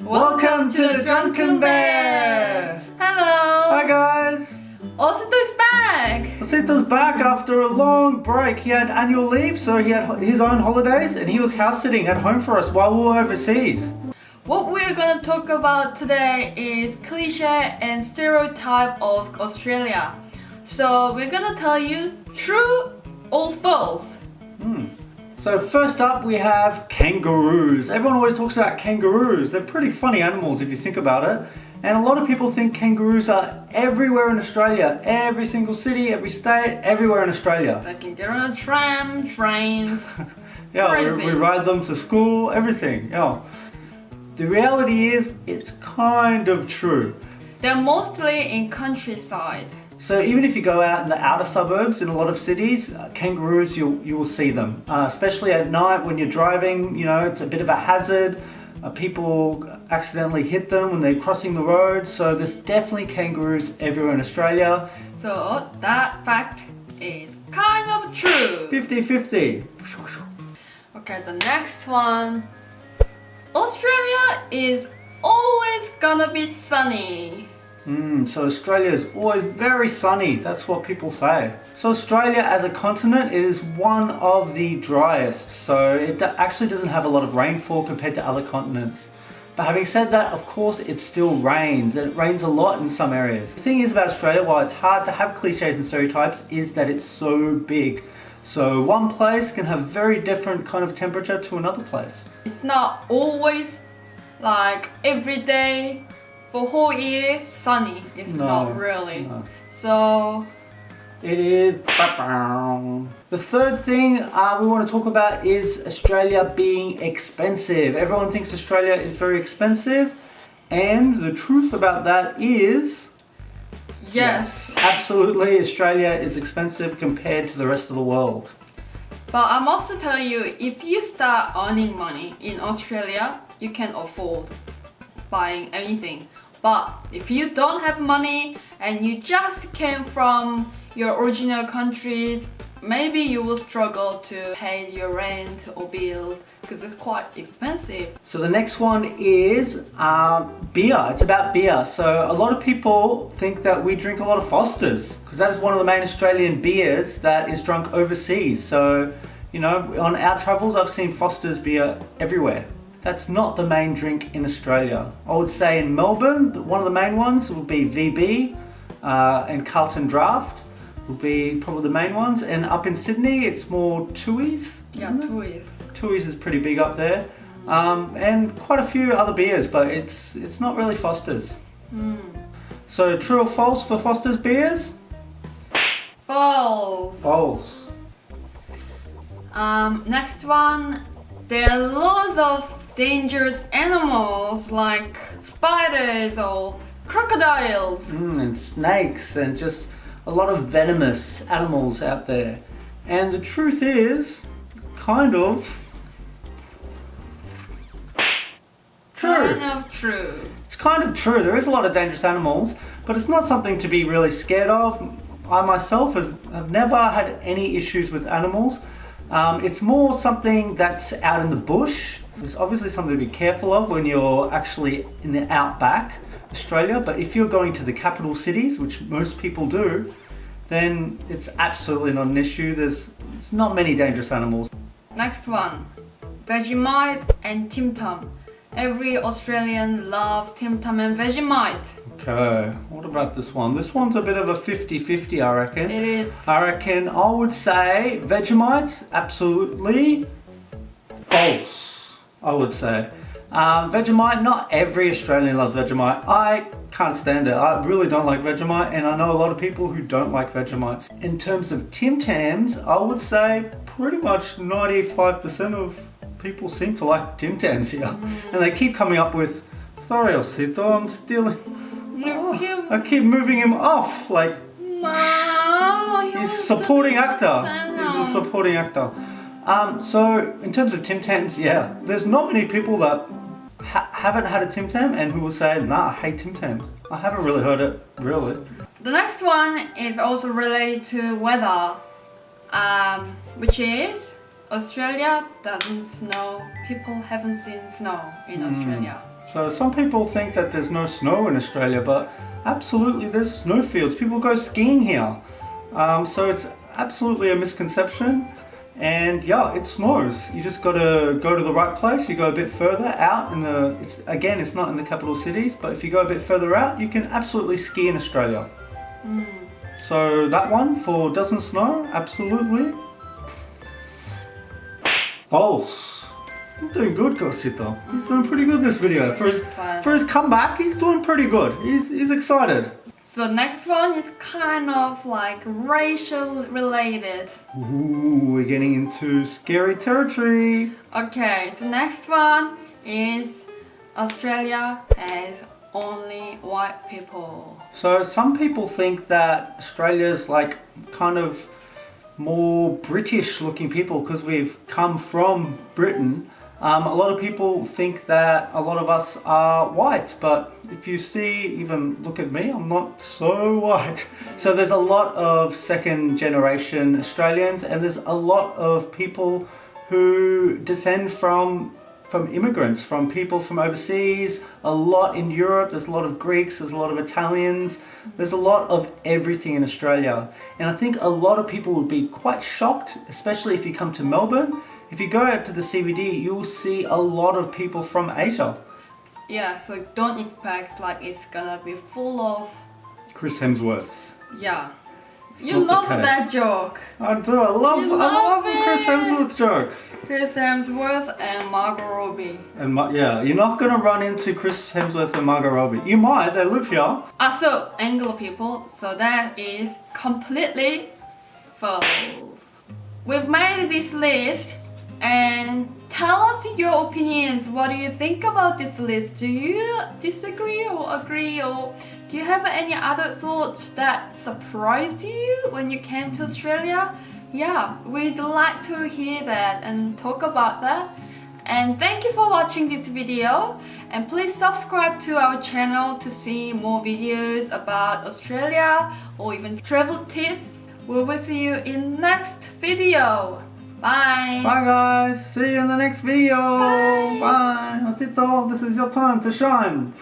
Welcome to the Drunken Bear! Hello! Hi guys! Osito is back! Osito's back after a long break. He had annual leave, so he had his own holidays and he was house sitting at home for us while we were overseas. What we're gonna talk about today is cliché and stereotype of Australia. So we're gonna tell you true or false. So first up we have kangaroos. Everyone always talks about kangaroos. They're pretty funny animals if you think about it. And a lot of people think kangaroos are everywhere in Australia. Every single city, every state, everywhere in Australia. They can get on a tram, trains, Yeah, we ride them to school, everything. Yeah. The reality is, it's kind of true. They're mostly in countryside. So even if you go out in the outer suburbs in a lot of cities, kangaroos, you will see them. Especially at night when you're driving, you know, it's a bit of a hazard. People accidentally hit them when they're crossing the road. So there's definitely kangaroos everywhere in Australia. So that fact is kind of true. 50-50. Okay, the next one. Australia is always gonna be sunny. So Australia is always very sunny. That's what people say. So Australia as a continent, it is one of the driest. So it actually doesn't have a lot of rainfall compared to other continents. But having said that, of course, it still rains. And it rains a lot in some areas. The thing is about Australia, while it's hard to have cliches and stereotypes, is that it's so big. So one place can have very different kind of temperature to another place. It's not always like every day for whole year sunny. It's not really. No. So it is. The third thing we want to talk about is Australia being expensive. Everyone thinks Australia is very expensive, and the truth about that is yes. Absolutely, Australia is expensive compared to the rest of the world. But I must tell you, if you start earning money in Australia, you can afford buying anything. But if you don't have money and you just came from your original countries, maybe you will struggle to pay your rent or bills because it's quite expensive. So the next one is beer. It's about beer. So a lot of people think that we drink a lot of Foster's because that is one of the main Australian beers that is drunk overseas. So, you know, on our travels, I've seen Foster's beer everywhere. That's not the main drink in Australia. I would say in Melbourne, one of the main ones would be VB and Carlton Draft would be probably the main ones. And up in Sydney, it's more Tooheys. Yeah, Tooheys. Tooheys is pretty big up there. And quite a few other beers, but it's not really Foster's. So true or false for Foster's beers? False. False. Next one. There are lots of dangerous animals like spiders or crocodiles. And snakes and just a lot of venomous animals out there. And the truth is, kind of true. Kind of true. It's kind of true. There is a lot of dangerous animals, but it's not something to be really scared of. I myself have never had any issues with animals. It's more something that's out in the bush. It's obviously something to be careful of when you're actually in the outback, Australia. But if you're going to the capital cities, which most people do, then it's absolutely not an issue. There's not many dangerous animals. Next one. VEGEMITE and TIMTAM. Every Australian loves TIMTAM and VEGEMITE. Okay, what about this one? This one's a bit of a 50-50, I reckon. It is. I reckon I would say Vegemite, absolutely false, I would say. Vegemite, not every Australian loves Vegemite. I can't stand it. I really don't like Vegemite, and I know a lot of people who don't like Vegemites. In terms of Tim Tams, I would say pretty much 95% of people seem to like Tim Tams here. And they keep coming up with, sorry Osito, I'm stealing. I keep moving him off, like No, he's a supporting actor. He's a supporting actor. So in terms of Tim Tams, yeah, there's not many people that haven't had a Tim Tam and who will say, nah, I hate Tim Tams. I haven't really heard it, really. The next one is also related to weather, which is Australia doesn't snow. People haven't seen snow in Australia. So some people think that there's no snow in Australia, but absolutely there's snowfields. People go skiing here. So it's absolutely a misconception. And yeah, it snows. You just gotta go to the right place. You go a bit further out in the, it's not in the capital cities, but if you go a bit further out, you can absolutely ski in Australia. So that one for doesn't snow, absolutely false. He's doing good, Cosito. He's doing pretty good this video. For his comeback, he's doing pretty good. He's excited. So next one is kind of like racial related. Ooh, we're getting into scary territory. Okay, the next one is Australia has only white people. So some people think that Australia's like kind of more British looking people because we've come from Britain. A lot of people think that a lot of us are white, but if you see, even look at me, I'm not so white. So there's a lot of second generation Australians, and there's a lot of people who descend from immigrants, from people from overseas, a lot in Europe. There's a lot of Greeks, there's a lot of Italians, there's a lot of everything in Australia. And I think a lot of people would be quite shocked, especially if you come to Melbourne. If you go out to the CBD, you'll see a lot of people from Asia. Yeah, so don't expect like it's gonna be full of Chris Hemsworth. Yeah. It's You not the love case. that joke. I do. I love it. Chris Hemsworth jokes. Chris Hemsworth and Margot Robbie. And yeah, you're not gonna run into Chris Hemsworth and Margot Robbie. You might. They live here. So Anglo people. So that is completely false. We've made this list, and tell us your opinions. What do you think about this list? Do you disagree or agree, or do you have any other thoughts that surprised you when you came to Australia? Yeah, we'd like to hear that and talk about that. And thank you for watching this video, and please subscribe to our channel to see more videos about Australia or even travel tips. We will see you in next video. Bye. Bye guys. See you in the next video. Bye. Bye. Osito, this is your time to shine.